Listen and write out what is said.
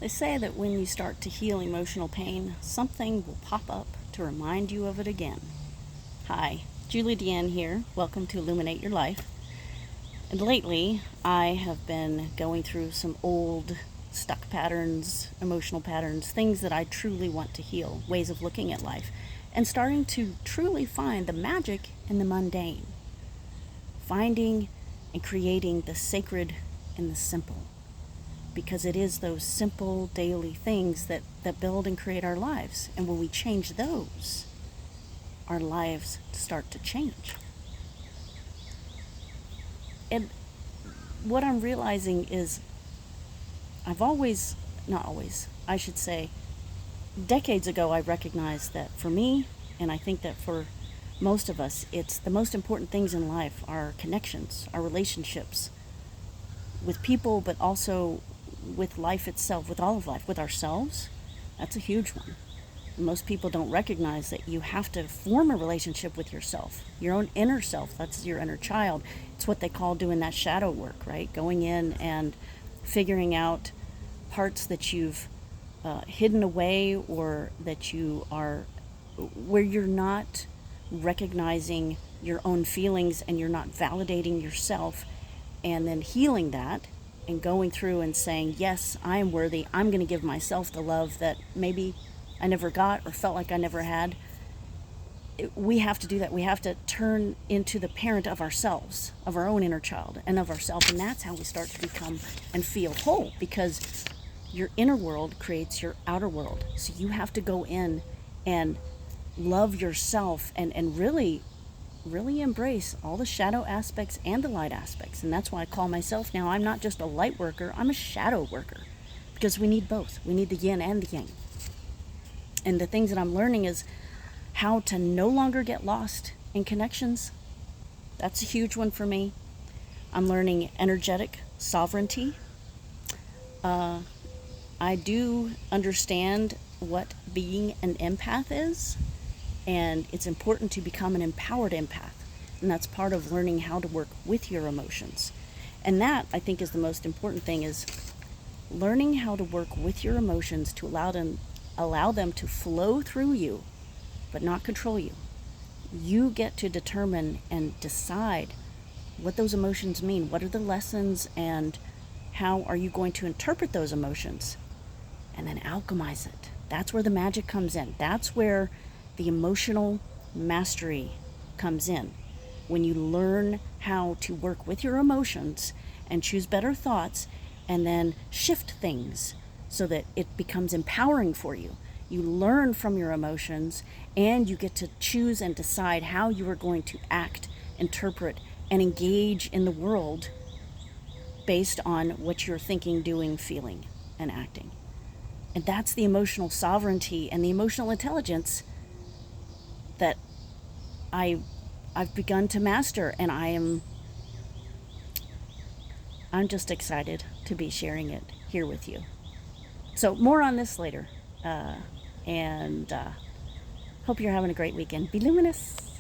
They say that when you start to heal emotional pain, something will pop up to remind you of it again. Hi, Julie Deanne here. Welcome to Illuminate Your Life. And lately, I have been going through some old stuck patterns, emotional patterns, things that I truly want to heal, ways of looking at life, and starting to truly find the magic in the mundane. Finding and creating the sacred in the simple. Because it is those simple daily things that build and create our lives. And when we change those, our lives start to change. And what I'm realizing is I should say, decades ago I recognized that for me, and I think that for most of us, it's the most important things in life are connections, our relationships with people, but also with life itself, with all of life, with ourselves. That's a huge one. Most people don't recognize that you have to form a relationship with yourself, your own inner self. That's your inner child. It's what they call doing that shadow work, right? Going in and figuring out parts that you've hidden away, or that you are, where you're not recognizing your own feelings and you're not validating yourself, and then healing that and going through and saying, yes, I am worthy. I'm going to give myself the love that maybe I never got or felt like I never had. We have to do that. We have to turn into the parent of ourselves, of our own inner child and of ourselves. And that's how we start to become and feel whole, because your inner world creates your outer world. So you have to go in and love yourself and really embrace all the shadow aspects and the light aspects. And that's why I call myself now, I'm not just a light worker, I'm a shadow worker, because we need both. We need the yin and the yang. And the things that I'm learning is how to no longer get lost in connections. That's a huge one for me. I'm learning energetic sovereignty. I do understand what being an empath is, and it's important to become an empowered empath. And that's part of learning how to work with your emotions. And that, I think, is the most important thing, is learning how to work with your emotions to allow them to flow through you, but not control you. You get to determine and decide what those emotions mean. What are the lessons, and how are you going to interpret those emotions? And then alchemize it. That's where the magic comes in. That's where the emotional mastery comes in. When you learn how to work with your emotions and choose better thoughts, and then shift things so that it becomes empowering for you. You learn from your emotions, and you get to choose and decide how you are going to act, interpret, and engage in the world based on what you're thinking, doing, feeling, and acting. And that's the emotional sovereignty and the emotional intelligence that I've begun to master, and I'm just excited to be sharing it here with you. So more on this later, and hope you're having a great weekend. Be luminous.